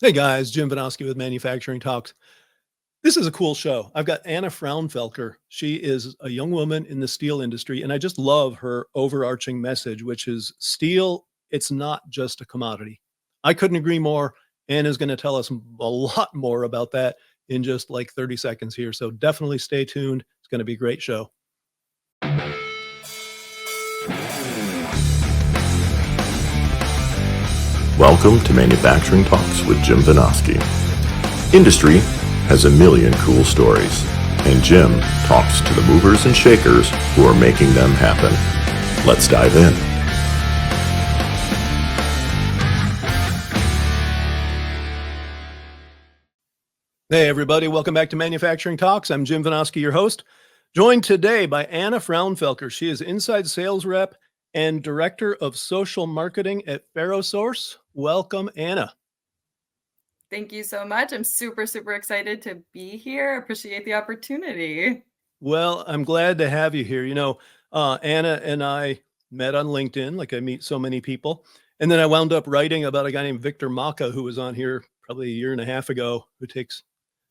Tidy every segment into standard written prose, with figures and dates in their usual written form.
Hey guys, Jim Vinosky with Manufacturing Talks. This is a cool show. I've got Anna Frounfelker. She is a young woman in the steel industry, and I just love her overarching message, which is steel, it's not just a commodity. I couldn't agree more. Anna's going to tell us a lot more about that in just like 30 seconds here. So definitely stay tuned. It's going to be a great show. Welcome to Manufacturing Talks with Jim Vinosky. Industry has a million cool stories, and Jim talks to the movers and shakers who are making them happen. Let's dive in. Hey everybody, welcome back to Manufacturing Talks. I'm Jim Vinosky, your host, joined today by Anna Frounfelker. She is inside sales rep and director of social marketing at FerroSource. Welcome, Anna. Thank you so much. I'm super excited to be here. Appreciate the opportunity. Well, I'm glad to have you here. Anna and I met on LinkedIn, like I meet so many people. And then I wound up writing about a guy named Victor Maka, who was on here probably a year and a half ago, who takes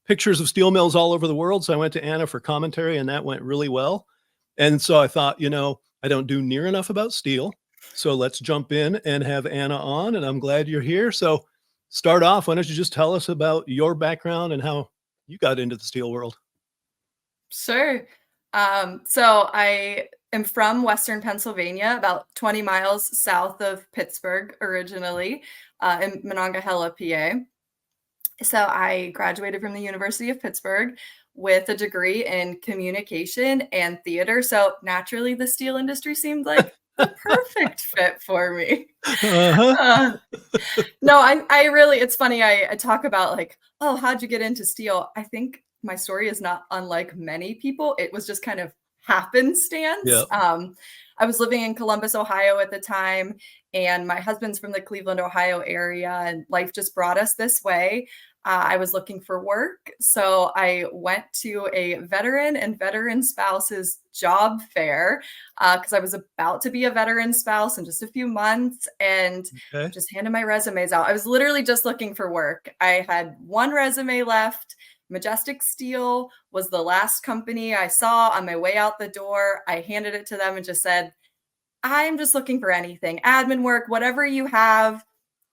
pictures of steel mills all over the world. So I went to Anna for commentary, and that went really well. And so I thought, I don't do near enough about steel. So let's jump in and have Anna on, and I'm glad you're here. So start off, why don't you just tell us about your background and how you got into the steel world? Sure. So I am from Western Pennsylvania, about 20 miles south of Pittsburgh originally, in Monongahela, PA. So I graduated from the University of Pittsburgh with a degree in communication and theater. So naturally, the steel industry seemed like the perfect fit for me. No, I really, it's funny. I talk about like, oh, how'd you get into steel? I think my story is not unlike many people. It was just kind of happenstance. Yep. I was living in Columbus, Ohio at the time, and my husband's from the Cleveland, Ohio area, and life just brought us this way. I was looking for work, so I went to a veteran and veteran spouse's job fair because I was about to be a veteran spouse in just a few months, and just handed my resumes out. I was literally just looking for work. I had one resume left. Majestic Steel was the last company I saw on my way out the door. I handed it to them and just said, I'm just looking for anything, admin work, whatever you have.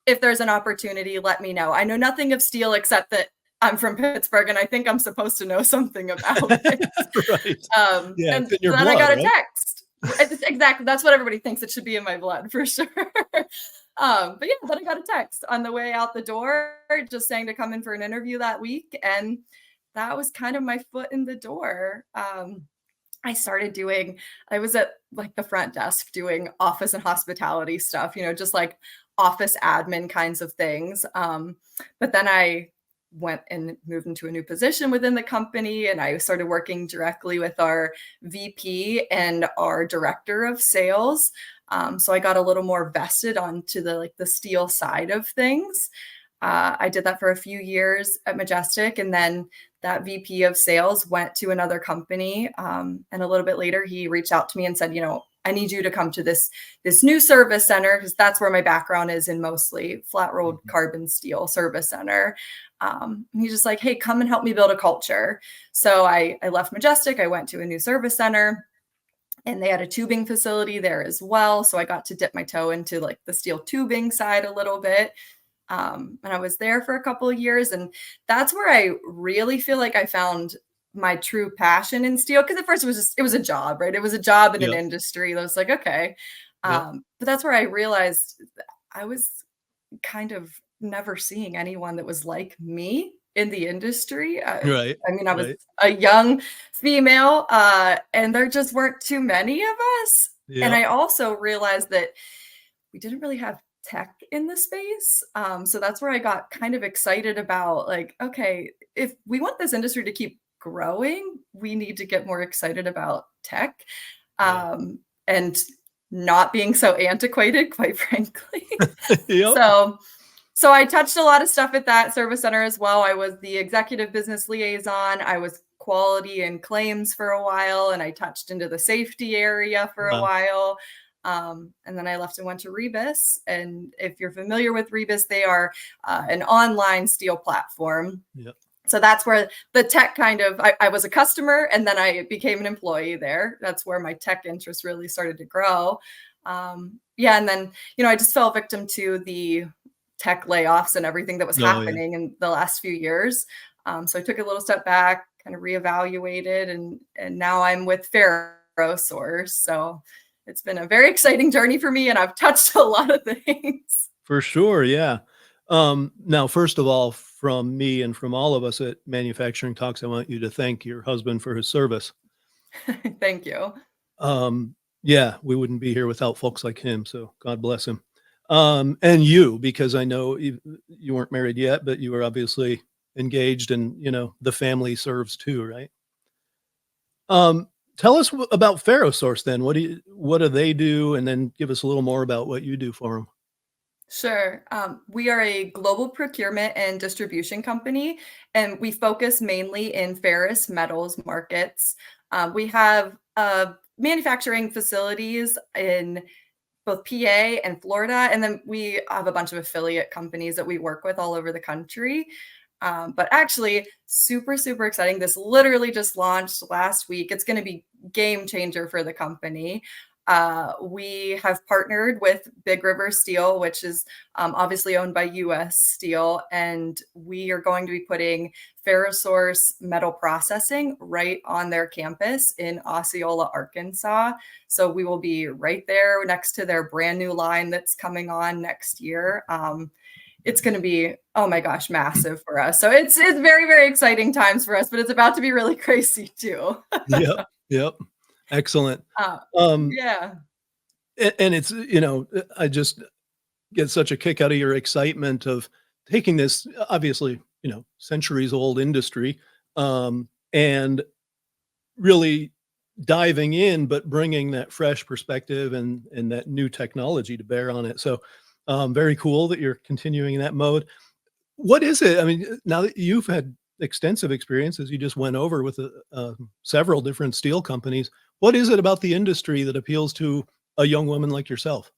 If there's an opportunity, let me know. I know nothing of steel except that I'm from Pittsburgh and I think I'm supposed to know something about it. Right. And then blood, I got a text. Exactly. That's what everybody thinks. It should be in my blood for sure. But yeah, then I got a text on the way out the door just saying to come in for an interview that week. And that was kind of my foot in the door. I was at like the front desk doing office and hospitality stuff, just like office admin kinds of things. But then I went and moved into a new position within the company, and I started working directly with our VP and our director of sales. So I got a little more vested onto the steel side of things. I did that for a few years at Majestic, and then that VP of sales went to another company. And a little bit later, he reached out to me and said, I need you to come to this new service center, because that's where my background is in mostly flat rolled carbon steel service center. He's just like, hey, come and help me build a culture. So I left Majestic. I went to a new service center, and they had a tubing facility there as well. So I got to dip my toe into like the steel tubing side a little bit. And I was there for a couple of years, and that's where I really feel like I found my true passion in steel. Because at first it was a job, right? It was a job in an industry that was like, okay. But that's where I realized I was kind of never seeing anyone that was like me in the industry. Right. I mean, I was a young female, and there just weren't too many of us. Yep. And I also realized that we didn't really have tech in the space. So that's where I got kind of excited about like, okay, if we want this industry to keep growing, we need to get more excited about tech, and not being so antiquated, quite frankly. So I touched a lot of stuff at that service center as well. I was the executive business liaison. I was quality and claims for a while, and I touched into the safety area for a while. And then I left and went to Rebus. And if you're familiar with Rebus, they are an online steel platform. Yep. So that's where the tech I was a customer and then I became an employee there. That's where my tech interest really started to grow. Yeah. And then, I just fell victim to the tech layoffs and everything that was happening in the last few years. So I took a little step back, kind of reevaluated, and now I'm with Ferrosource. So it's been a very exciting journey for me, and I've touched a lot of things. For sure, yeah. Now, first of all, from me and from all of us at Manufacturing Talks, I want you to thank your husband for his service. Thank you. Yeah, we wouldn't be here without folks like him, so God bless him. And you, because I know you weren't married yet, but you were obviously engaged, and the family serves too, right? Tell us about Ferrosource then. What do they do? And then give us a little more about what you do for them. Sure. We are a global procurement and distribution company, and we focus mainly in ferrous metals markets. We have manufacturing facilities in both PA and Florida, and then we have a bunch of affiliate companies that we work with all over the country. But actually, super, super exciting. This literally just launched last week. It's going to be game changer for the company. We have partnered with Big River Steel, which is obviously owned by US Steel, and we are going to be putting Ferrosource metal processing right on their campus in Osceola, Arkansas. So we will be right there next to their brand new line that's coming on next year. It's going to be, oh my gosh, massive for us. So it's very, very exciting times for us, but it's about to be really crazy too. Yep. Excellent. Yeah. And it's, I just get such a kick out of your excitement of taking this obviously, centuries old industry, and really diving in, but bringing that fresh perspective and that new technology to bear on it. So very cool that you're continuing in that mode. What is it? I mean, now that you've had extensive experience, as you just went over with several different steel companies, what is it about the industry that appeals to a young woman like yourself?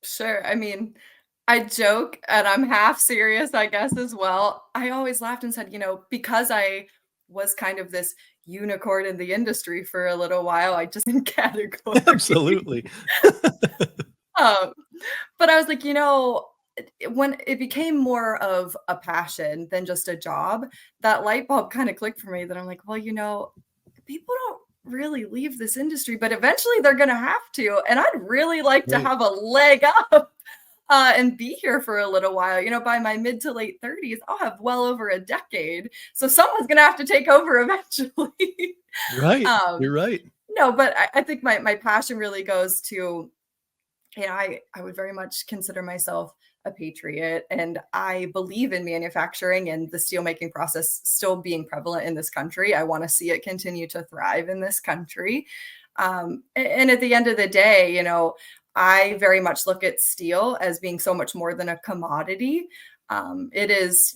Sure. I mean, I joke and I'm half serious, I guess, as well. I always laughed and said, because I was kind of this unicorn in the industry for a little while, I just in category. Absolutely. But I was like, when it became more of a passion than just a job, that light bulb kind of clicked for me that I'm like, well, people don't really leave this industry, but eventually they're going to have to. And I'd really like to have a leg up and be here for a little while. By my mid to late 30s, I'll have well over a decade. So someone's going to have to take over eventually. Right. You're right. No, but I think my passion really goes to, I would very much consider myself a patriot, and I believe in manufacturing and the steelmaking process still being prevalent in this country. I want to see it continue to thrive in this country. And at the end of the day, I very much look at steel as being so much more than a commodity. It is,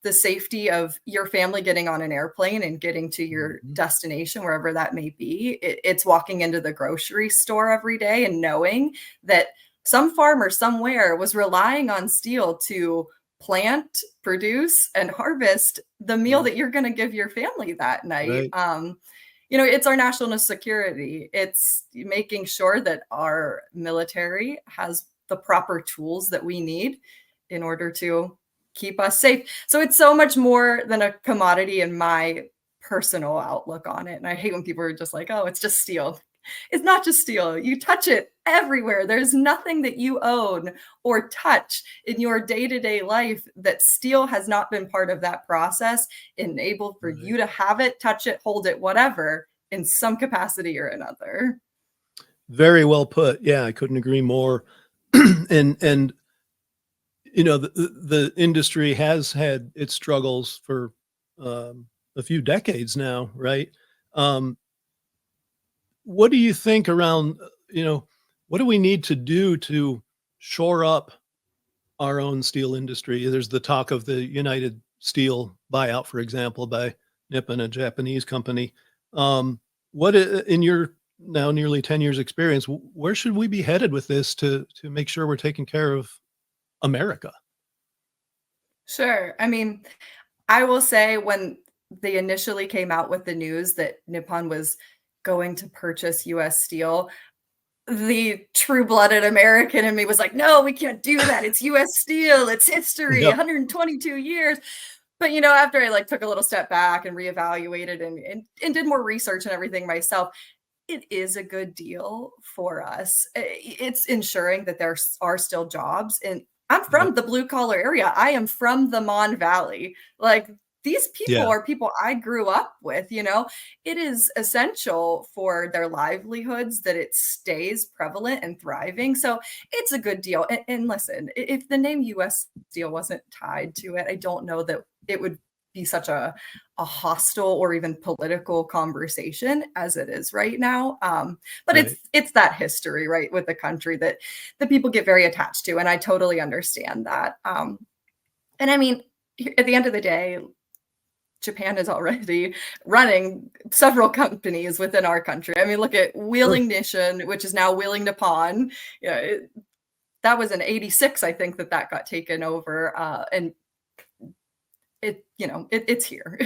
the safety of your family getting on an airplane and getting to your destination, wherever that may be. It's walking into the grocery store every day and knowing that some farmer somewhere was relying on steel to plant, produce, and harvest the meal that you're going to give your family that night. Right. It's our national security. It's making sure that our military has the proper tools that we need in order to keep us safe. So it's so much more than a commodity in my personal outlook on it. And I hate when people are just like, oh, it's just steel. It's not just steel. You touch it everywhere. There's nothing that you own or touch in your day-to-day life that steel has not been part of that process, enabled for you to have it, touch it, hold it, whatever, in some capacity or another. Very well put. Yeah, I couldn't agree more. And the industry has had its struggles for a few decades now, right? What do you think around, what do we need to do to shore up our own steel industry? There's the talk of the United Steel buyout, for example, by Nippon, a Japanese company. What, in your now nearly 10 years experience, where should we be headed with this to make sure we're taking care of America? Sure. I mean, I will say when they initially came out with the news that Nippon was going to purchase US steel, the true-blooded American in me was like, "No, we can't do that. It's US steel. It's history, Yep. 122 years." But, after I, like, took a little step back and reevaluated and did more research and everything myself, it is a good deal for us. It's ensuring that there are still jobs, and I'm Yep. from the blue collar area. I am from the Mon Valley. Like, these people Yeah. are people I grew up with. It is essential for their livelihoods that it stays prevalent and thriving. So it's a good deal. And listen, if the name US Steel wasn't tied to it, I don't know that it would be such a hostile or even political conversation as it is right now. But Right. it's that history, right, with the country that the people get very attached to, and I totally understand that. And I mean, at the end of the day, Japan is already running several companies within our country. I mean, look at Sure. Wheeling Nation, which is now Wheeling Nippon. That was in '86, I think that got taken over, and it's here.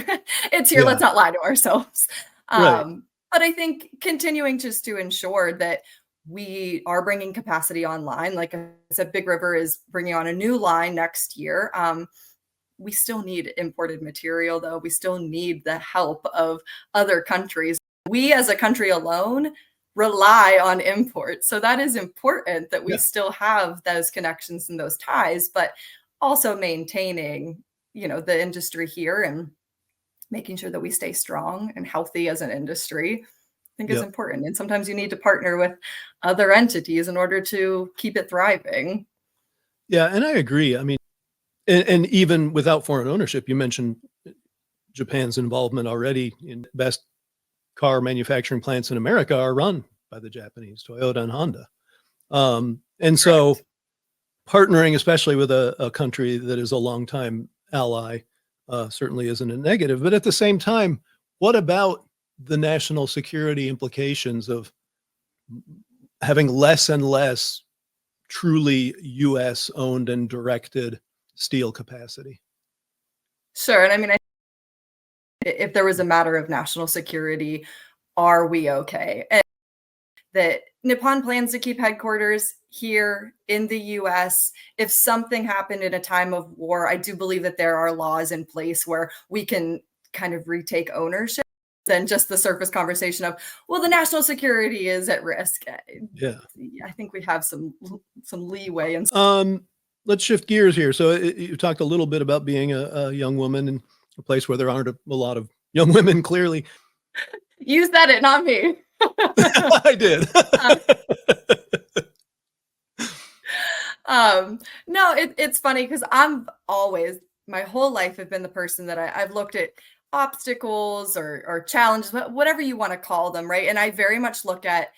It's here. Yeah. Let's not lie to ourselves. Right. But I think continuing just to ensure that we are bringing capacity online. Like I said, Big River is bringing on a new line next year. We still need imported material, though. We still need the help of other countries. We, as a country alone, rely on imports. So that is important that we Yeah. still have those connections and those ties, but also maintaining, the industry here and making sure that we stay strong and healthy as an industry, I think is Yep. important. And sometimes you need to partner with other entities in order to keep it thriving. Yeah. And I agree. I mean, and even without foreign ownership, you mentioned Japan's involvement already in best car manufacturing plants in America are run by the Japanese, Toyota and Honda. And so Correct. partnering, especially with a country that is a longtime ally, certainly isn't a negative. But at the same time, what about the national security implications of having less and less truly US owned and directed steel capacity? Sure. And I mean, if there was a matter of national security, are we okay? And that Nippon plans to keep headquarters here in the US. If something happened in a time of war, I do believe that there are laws in place where we can kind of retake ownership than just the surface conversation of, well, the national security is at risk. Yeah. I think we have some leeway and Let's shift gears here. So you talked a little bit about being a young woman in a place where there aren't a lot of young women, clearly. you said it, not me. I did. No, it's funny because I'm always my whole life have been the person that I've looked at obstacles or challenges, whatever you want to call them, right? And I very much look at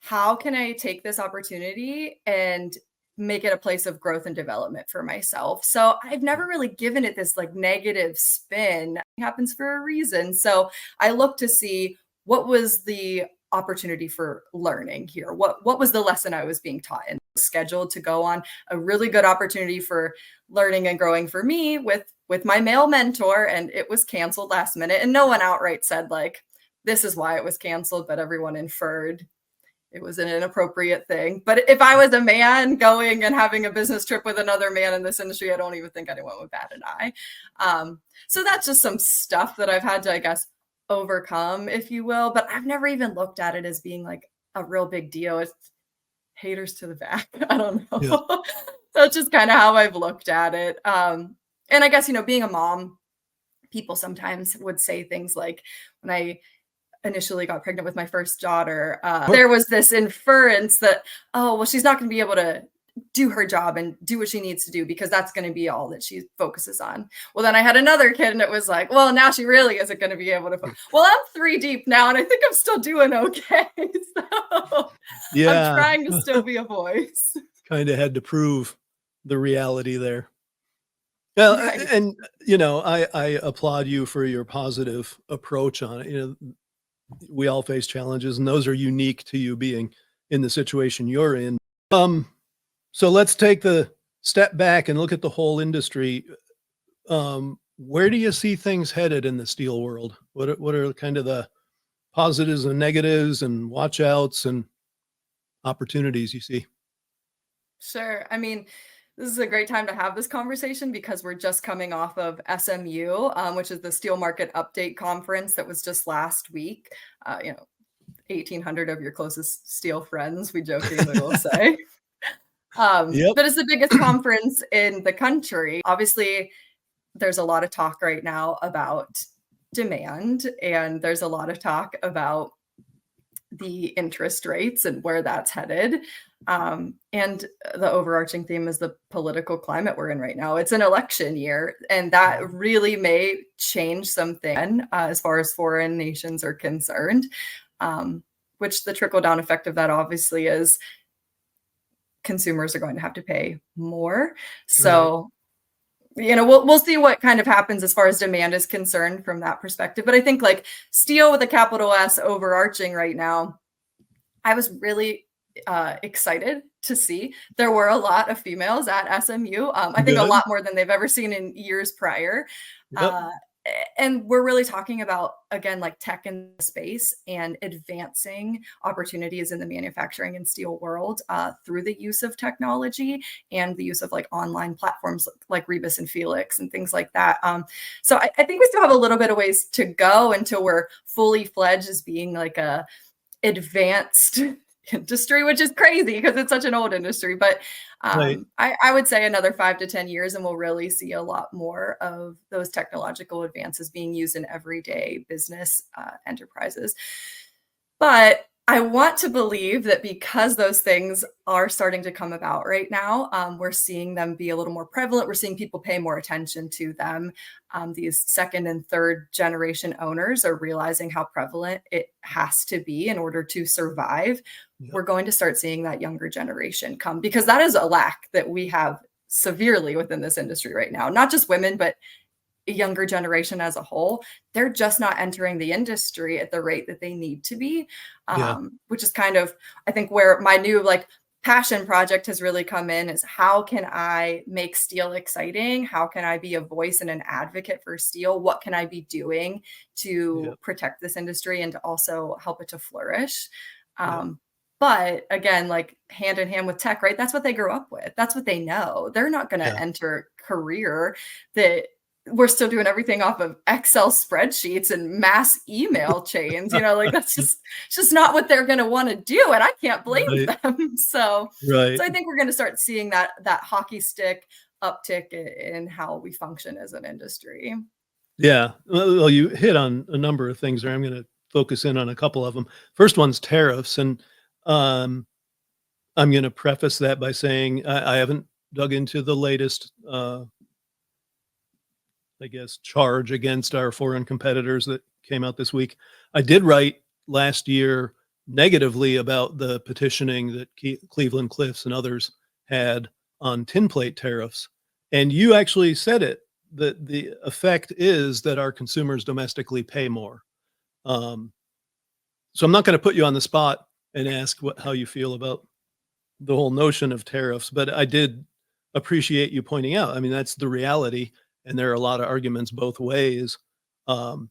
how can I take this opportunity and make it a place of growth and development for myself. So I've never really given it this like negative spin. It happens for a reason. So I look to see what was the opportunity for learning here. What was the lesson I was being taught and scheduled to go on a really good opportunity for learning and growing for me with my male mentor, and it was canceled last minute, and no one outright said like this is why it was canceled, but everyone inferred it was an inappropriate thing. But if I was a man going and having a business trip with another man in this industry, I don't even think anyone would bat an eye. So that's just some stuff that I've had to, I guess, overcome, if you will. But I've never even looked at it as being like a real big deal. It's haters to the back. I don't Yeah. know. That's just kind of how I've looked at it. And I guess, being a mom, people sometimes would say things like when I initially got pregnant with my first daughter, there was this inference that, oh, well, she's not going to be able to do her job and do what she needs to do because that's going to be all that she focuses on. Well, then I had another kid and it was like, well, now she really isn't going to be able to. Well, I'm 3 deep now and I think I'm still doing okay. So I'm Yeah. trying to still be a voice. Kind of had to prove the reality there. Well, Right. and I applaud you for your positive approach on it. we all face challenges, and those are unique to you being in the situation you're in. So let's take the step back and look at the whole industry. Where do you see things headed in the steel world? What are kind of the positives and negatives and watch outs and opportunities you see? Sure. I mean, this is a great time to have this conversation because we're just coming off of SMU, which is the Steel Market Update Conference that was just last week. 1,800 of your closest steel friends, we jokingly will say. Yep. But it's the biggest conference in the country. Obviously, there's a lot of talk right now about demand, and there's a lot of talk about the interest rates and where that's headed. And the overarching theme is the political climate we're in right now. It's an election year, and that really may change something as far as foreign nations are concerned, which the trickle down effect of that obviously is consumers are going to have to pay more. So, we'll see what kind of happens as far as demand is concerned from that perspective. But I think like steel with a capital S overarching right now, I was really excited to see there were a lot of females at SMU. I think a lot more than they've ever seen in years prior. Yep. And we're really talking about, again, like tech in the space and advancing opportunities in the manufacturing and steel world through the use of technology and the use of like online platforms like Rebus and Felix and things like that. So I think we still have a little bit of ways to go until we're fully fledged as being like a advanced industry, which is crazy because it's such an old industry. But I would say another 5 to 10 years and we'll really see a lot more of those technological advances being used in everyday business enterprises. But I want to believe that because those things are starting to come about right now, we're seeing them be a little more prevalent. We're seeing people pay more attention to them. These second and third generation owners are realizing how prevalent it has to be in order to survive. Yep. We're going to start seeing that younger generation come because that is a lack that we have severely within this industry right now. Not just women, but a younger generation as a whole. They're just not entering the industry at the rate that they need to be, which is kind of, I think, where my new like passion project has really come in is how can I make steel exciting? How can I be a voice and an advocate for steel? What can I be doing to protect this industry and to also help it to flourish? But again, like hand in hand with tech, right? That's what they grew up with. That's what they know. They're not going to enter a career that we're still doing everything off of Excel spreadsheets and mass email chains, like that's just not what they're going to want to do. And I can't blame them. So I think we're going to start seeing that hockey stick uptick in how we function as an industry. Yeah. Well, you hit on a number of things there. I'm going to focus in on a couple of them. First one's tariffs. And I'm going to preface that by saying I haven't dug into the latest charge against our foreign competitors that came out this week. I did write last year negatively about the petitioning that Cleveland Cliffs and others had on tin plate tariffs. And you actually said it, that the effect is that our consumers domestically pay more. So I'm not going to put you on the spot and ask how you feel about the whole notion of tariffs, but I did appreciate you pointing out, I mean, that's the reality. And there are a lot of arguments both ways. That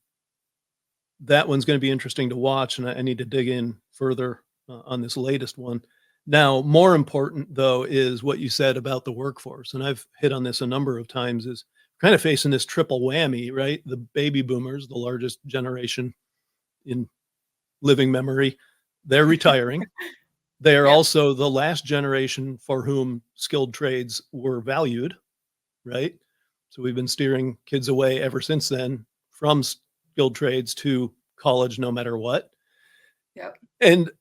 one's going to be interesting to watch, and I need to dig in further on this latest one. Now, more important, though, is what you said about the workforce. And I've hit on this a number of times, is kind of facing this triple whammy, right? The baby boomers, the largest generation in living memory, they're retiring. They are also the last generation for whom skilled trades were valued, right? So we've been steering kids away ever since then from skilled trades to college, no matter what. Yep. And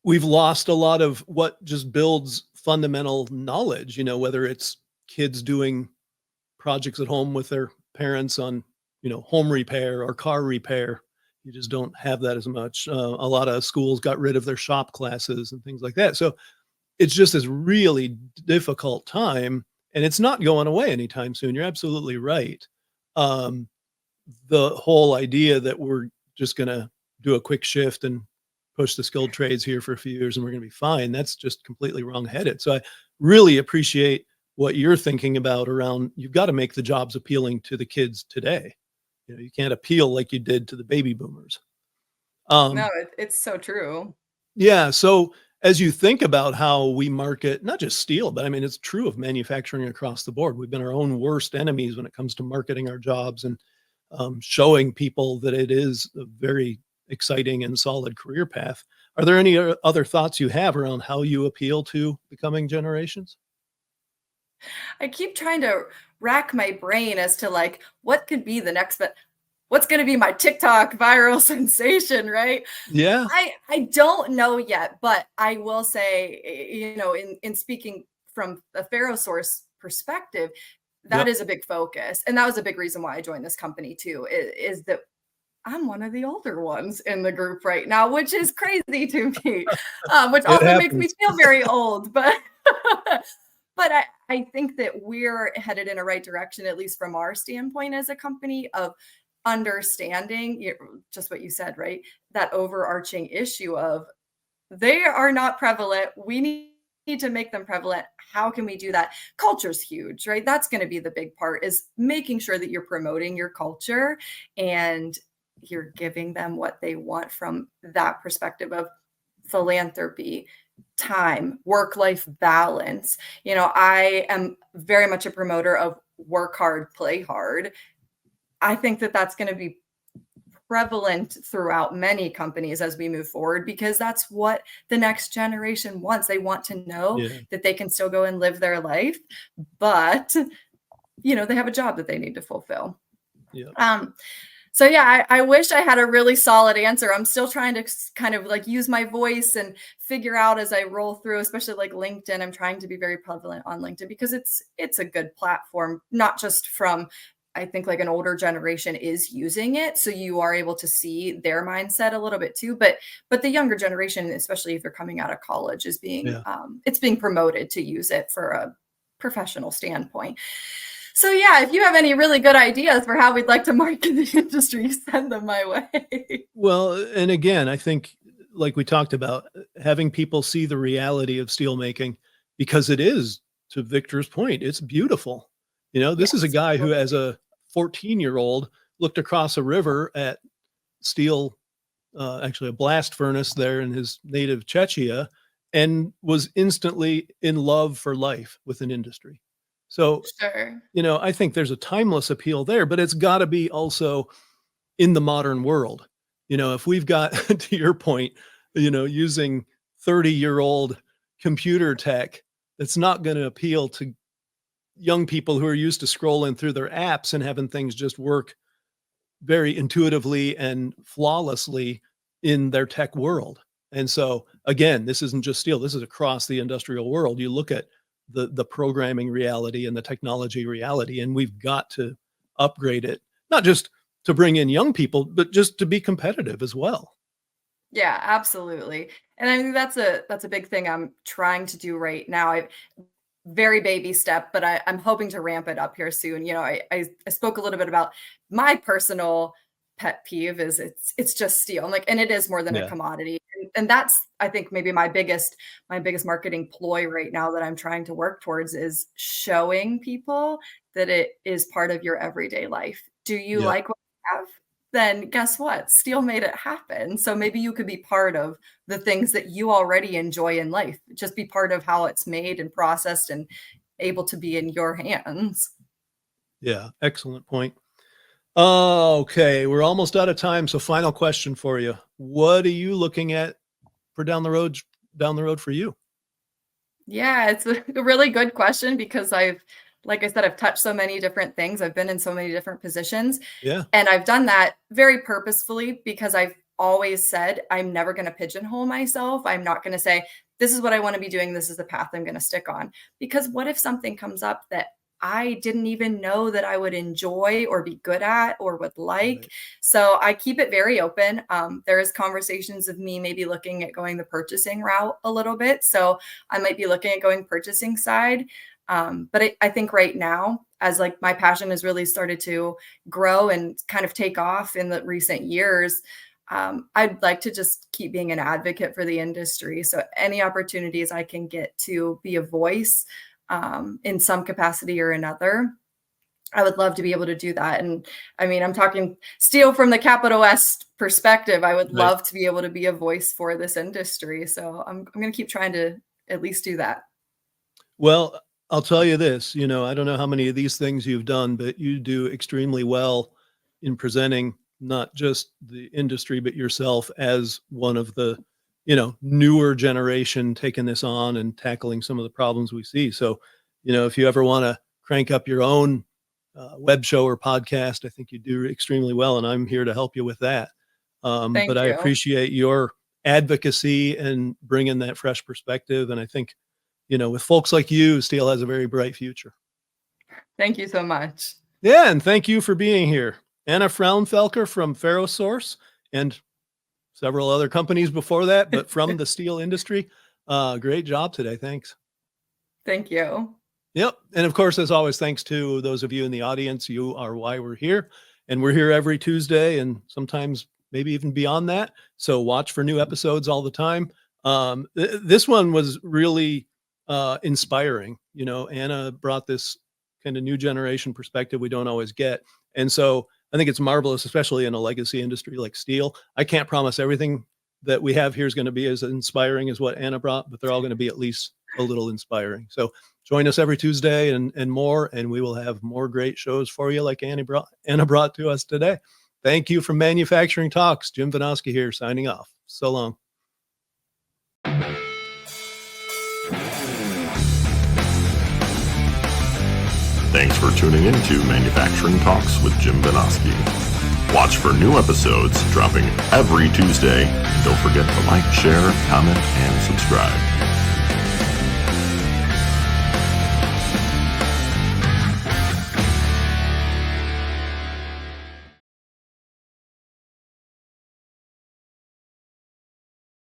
we've lost a lot of what just builds fundamental knowledge, whether it's kids doing projects at home with their parents on, home repair or car repair. You just don't have that as much. A lot of schools got rid of their shop classes and things like that. So it's just this really difficult time. And it's not going away anytime soon. You're absolutely right. The whole idea that we're just going to do a quick shift and push the skilled trades here for a few years and we're going to be fine. That's just completely wrong-headed. So I really appreciate what you're thinking about around, you've got to make the jobs appealing to the kids today. You can't appeal like you did to the baby boomers. No, it's so true. Yeah. So as you think about how we market, not just steel, but I mean, it's true of manufacturing across the board. We've been our own worst enemies when it comes to marketing our jobs and showing people that it is a very exciting and solid career path. Are there any other thoughts you have around how you appeal to the coming generations? I keep trying to rack my brain as to like what could be the next, but what's going to be my TikTok viral sensation, right? Yeah. I don't know yet, but I will say, in speaking from a FerroSource perspective, that Yep. is a big focus. And that was a big reason why I joined this company too, is that I'm one of the older ones in the group right now, which is crazy to me, which It also makes me happens. feel very old. But but I think that we're headed in a right direction, at least from our standpoint as a company of understanding just what you said, right? That overarching issue of they are not prevalent. We need to make them prevalent. How can we do that? Culture's huge, right? That's going to be the big part, is making sure that you're promoting your culture and you're giving them what they want from that perspective of philanthropy, time, work-life balance. I am very much a promoter of work hard, play hard. I think that that's going to be prevalent throughout many companies as we move forward, because that's what the next generation wants. They want to know Yeah. that they can still go and live their life, but they have a job that they need to fulfill. Yeah. So yeah, I wish I had a really solid answer. I'm still trying to kind of like use my voice and figure out as I roll through, especially like LinkedIn. I'm trying to be very prevalent on LinkedIn because it's a good platform, not just from, I think like an older generation is using it, so you are able to see their mindset a little bit too. But the younger generation, especially if they're coming out of college, is being Yeah. it's being promoted to use it for a professional standpoint. So yeah, if you have any really good ideas for how we'd like to market the industry, send them my way. Well, and again, I think, like we talked about, having people see the reality of steelmaking, because it is, to Victor's point, it's beautiful. This is a Yes, guy who, as totally. a 14-year-old, looked across a river at steel, actually a blast furnace there in his native Czechia, and was instantly in love for life with an industry. So, Sure. I think there's a timeless appeal there, but it's got to be also in the modern world. If we've got, to your point, using 30-year-old computer tech, that's not going to appeal to young people who are used to scrolling through their apps and having things just work very intuitively and flawlessly in their tech world. And so again, this isn't just steel, this is across the industrial world. You look at the programming reality and the technology reality, and we've got to upgrade it, not just to bring in young people, but just to be competitive as well. Yeah, absolutely. And I think that's a big thing I'm trying to do right now. Very baby step, but I'm hoping to ramp it up here soon. I spoke a little bit about my personal pet peeve is it's just steel. I'm like, and it is more than a Yeah. commodity. And that's, I think, maybe my biggest marketing ploy right now that I'm trying to work towards is showing people that it is part of your everyday life. Do you Yep. like what you have? Then guess what? Steel made it happen. So maybe you could be part of the things that you already enjoy in life. Just be part of how it's made and processed and able to be in your hands. Yeah. Excellent point. Okay. We're almost out of time. So final question for you. What are you looking at for down the road for you? Yeah, it's a really good question because like I said, I've touched so many different things. I've been in so many different positions. Yeah. And I've done that very purposefully because I've always said I'm never going to pigeonhole myself. I'm not going to say, this is what I want to be doing. This is the path I'm going to stick on. Because what if something comes up that I didn't even know that I would enjoy or be good at or would like? Right. So I keep it very open. There is conversations of me maybe looking at going the purchasing route a little bit. So I might be looking at going purchasing side. But I think right now, as like my passion has really started to grow and kind of take off in the recent years, I'd like to just keep being an advocate for the industry. So any opportunities I can get to be a voice in some capacity or another, I would love to be able to do that. And I mean, I'm talking steel from the capital S perspective. I would love to be able to be a voice for this industry. So I'm going to keep trying to at least do that. Well, I'll tell you this, I don't know how many of these things you've done, but you do extremely well in presenting not just the industry, but yourself as one of the, newer generation taking this on and tackling some of the problems we see. So, if you ever want to crank up your own web show or podcast, I think you do extremely well. And I'm here to help you with that. Thank but you. I appreciate your advocacy and bringing that fresh perspective. And I think, with folks like you, steel has a very bright future. Thank you so much. Yeah. And thank you for being here. Anna Frounfelker from Ferrosource and several other companies before that, but from the steel industry. Great job today. Thanks. Thank you. Yep. And of course, as always, thanks to those of you in the audience. You are why we're here. And we're here every Tuesday and sometimes maybe even beyond that. So watch for new episodes all the time. This one was really inspiring. Anna brought this kind of new generation perspective we don't always get. And so I think it's marvelous, especially in a legacy industry like steel. I can't promise everything that we have here is going to be as inspiring as what Anna brought, but they're all going to be at least a little inspiring. So join us every Tuesday and more, and we will have more great shows for you like Anna brought to us today. Thank you from Manufacturing Talks. Jim Vinosky here signing off. So long. Thanks for tuning in to Manufacturing Talks with Jim Vinosky. Watch for new episodes dropping every Tuesday. And don't forget to like, share, comment, and subscribe.